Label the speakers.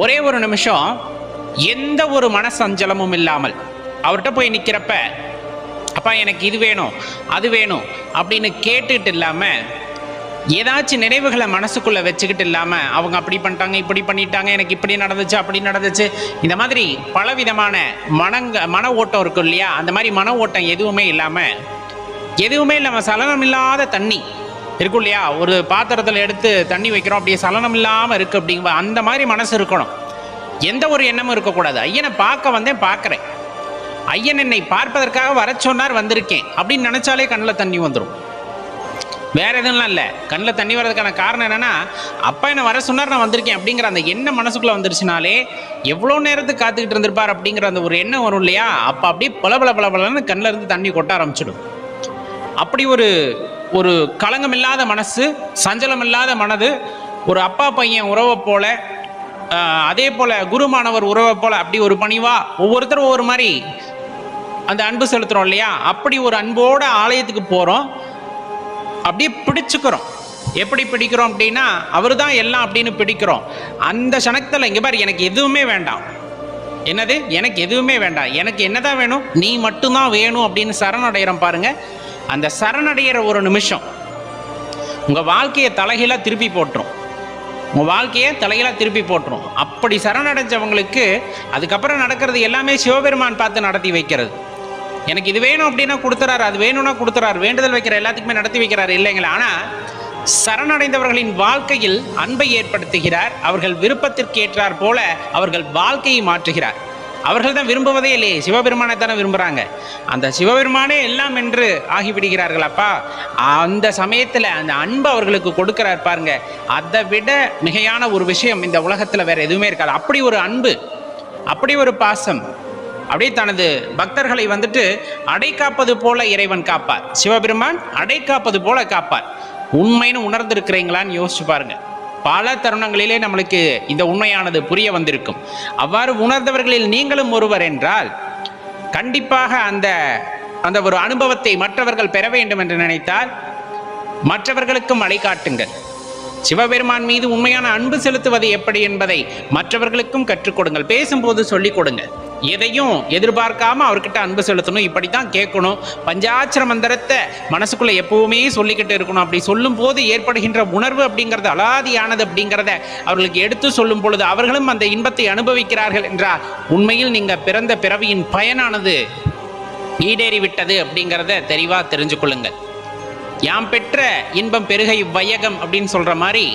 Speaker 1: ஒரே ஒரு நிமிஷம் எந்த ஒரு மனசஞ்சலமும் இல்லாமல் அவர்கிட்ட போய் நிற்கிறப்ப, அப்பா எனக்கு இது வேணும் அது வேணும் அப்படின்னு கேட்டுட்டு இல்லாமல், ஏதாச்சும் நினைவுகளை மனசுக்குள்ளே வச்சுக்கிட்டு இல்லாமல், அவங்க அப்படி பண்ணிட்டாங்க இப்படி பண்ணிட்டாங்க, எனக்கு இப்படி நடந்துச்சு அப்படி நடந்துச்சு, இந்த மாதிரி பலவிதமான மன ஓட்டம் இருக்கும் இல்லையா, அந்த மாதிரி மன ஓட்டம் எதுவுமே இல்லாமல் சலனம் இல்லாத தண்ணி இருக்கும் இல்லையா, ஒரு பாத்திரத்தில் எடுத்து தண்ணி வைக்கிறோம், அப்படியே சலனம் இல்லாமல் இருக்குது அப்படிங்கிற அந்த மாதிரி மனசு இருக்கணும். எந்த ஒரு எண்ணமும் இருக்கக்கூடாது. ஐயனை பார்க்க வந்தேன், பார்க்குறேன், ஐயன் என்னை பார்ப்பதற்காக வர சொன்னார், வந்திருக்கேன் அப்படின்னு நினச்சாலே கண்ணில் தண்ணி வந்துடும். வேற எதுவும் இல்லை. கண்ணில் தண்ணி வர்றதுக்கான காரணம் என்னன்னா, அப்பா என்னை வர சொன்னார், நான் வந்திருக்கேன் அப்படிங்கிற அந்த எண்ணம் மனசுக்குள்ளே வந்துருச்சுனாலே எவ்வளோ நேரத்துக்கு காத்துக்கிட்டு இருந்திருப்பார் அப்படிங்கிற அந்த ஒரு எண்ணம் வரும் இல்லையா, அப்போ அப்படியே பலன்னு கண்ணில் இருந்து தண்ணி கொட்ட ஆரம்பிச்சிடும். அப்படி ஒரு களங்கம் இல்லாத மனசு, சஞ்சலம் இல்லாத மனது, ஒரு அப்பா பையன் உறவை போல, அதே போல் குரு மாணவர் உறவை போல், அப்படி ஒரு பணிவா ஒவ்வொருத்தரும் ஒவ்வொரு மாதிரி அந்த அன்பு செலுத்துகிறோம் இல்லையா, அப்படி ஒரு அன்போட ஆலயத்துக்கு போகிறோம், அப்படியே பிடிச்சுக்கிறோம். எப்படி பிடிக்கிறோம் அப்படின்னா, அவர் தான் எல்லாம் அப்படின்னு பிடிக்கிறோம். அந்த சனத்தில் இங்கே பாரு, எனக்கு எதுவுமே வேண்டாம். என்னது? எனக்கு எதுவுமே வேண்டாம், எனக்கு என்னதான் வேணும், நீ மட்டும்தான் வேணும் அப்படின்னு சரணடைகிறோம் பாருங்க. அந்த சரணடைகிற ஒரு நிமிஷம் உங்கள் வாழ்க்கையை தலைகீழாக திருப்பி போட்டுரும். அப்படி சரணடைஞ்சவங்களுக்கு அதுக்கப்புறம் நடக்கிறது எல்லாமே சிவபெருமான் பார்த்து நடத்தி வைக்கிறது. எனக்கு இது வேணும் அப்படின்னா கொடுத்துறாரு, அது வேணும்னா கொடுத்துறாரு, வேண்டுதல் வைக்கிற எல்லாத்துக்குமே நடத்தி வைக்கிறாரு இல்லைங்களா. ஆனால் சரணடைந்தவர்களின் வாழ்க்கையில் அன்பை ஏற்படுத்துகிறார். அவர்கள் விருப்பத்திற்கு ஏற்றார் போல அவர்கள் வாழ்க்கையை மாற்றுகிறார். அவர்கள் தான் விரும்புவதே இல்லையே, சிவபெருமானை தானே விரும்புகிறாங்க. அந்த சிவபெருமானே எல்லாம் என்று ஆகிவிடுகிறார்கள். அப்பா அந்த சமயத்தில் அந்த அன்பு அவர்களுக்கு கொடுக்கிறார் பாருங்க. அதை விட மிகையான ஒரு விஷயம் இந்த உலகத்தில் வேற எதுவுமே இருக்காது. அப்படி ஒரு அன்பு, அப்படி ஒரு பாசம், அப்படியே தனது பக்தர்களை அடை காப்பது போல இறைவன் காப்பார். சிவபெருமான் அடை காப்பது போல காப்பார். உண்மைன்னு உணர்ந்திருக்கிறீங்களான்னு யோசிச்சு பாருங்க. பல தருணங்களிலே நம்மளுக்கு இந்த உண்மையானது புரிய வந்திருக்கும். அவ்வாறு உணர்ந்தவர்களில் நீங்களும் ஒருவர் என்றால் கண்டிப்பாக அந்த ஒரு அனுபவத்தை மற்றவர்கள் பெற வேண்டும் என்று நினைத்தால் மற்றவர்களுக்கும் வழிகாட்டுங்கள். சிவபெருமான் மீது உண்மையான அன்பு செலுத்துவது எப்படி என்பதை மற்றவர்களுக்கும் கற்றுக் கொடுங்கள். பேசும்போது சொல்லிக் கொடுங்க. எதையும் எதிர்பார்க்காம அவர்கிட்ட அன்பு செலுத்தணும், இப்படித்தான் கேட்கணும், பஞ்சாட்சர மந்திரத்தை மனசுக்குள்ள எப்பவுமே சொல்லிக்கிட்டு இருக்கணும். அப்படி சொல்லும் போது ஏற்படுகின்ற உணர்வு அப்படிங்கிறது அலாதியானது அப்படிங்கிறத அவர்களுக்கு எடுத்து சொல்லும் பொழுது அவர்களும் அந்த இன்பத்தை அனுபவிக்கிறார்கள் என்றால் உண்மையில் நீங்க பிறந்த பிறவியின் பயனானது ஈடேறிவிட்டது அப்படிங்கிறத தெளிவா தெரிஞ்சு கொள்ளுங்கள். யாம் பெற்ற இன்பம் பெருகை வையகம் அப்படின்னு சொல்ற மாதிரி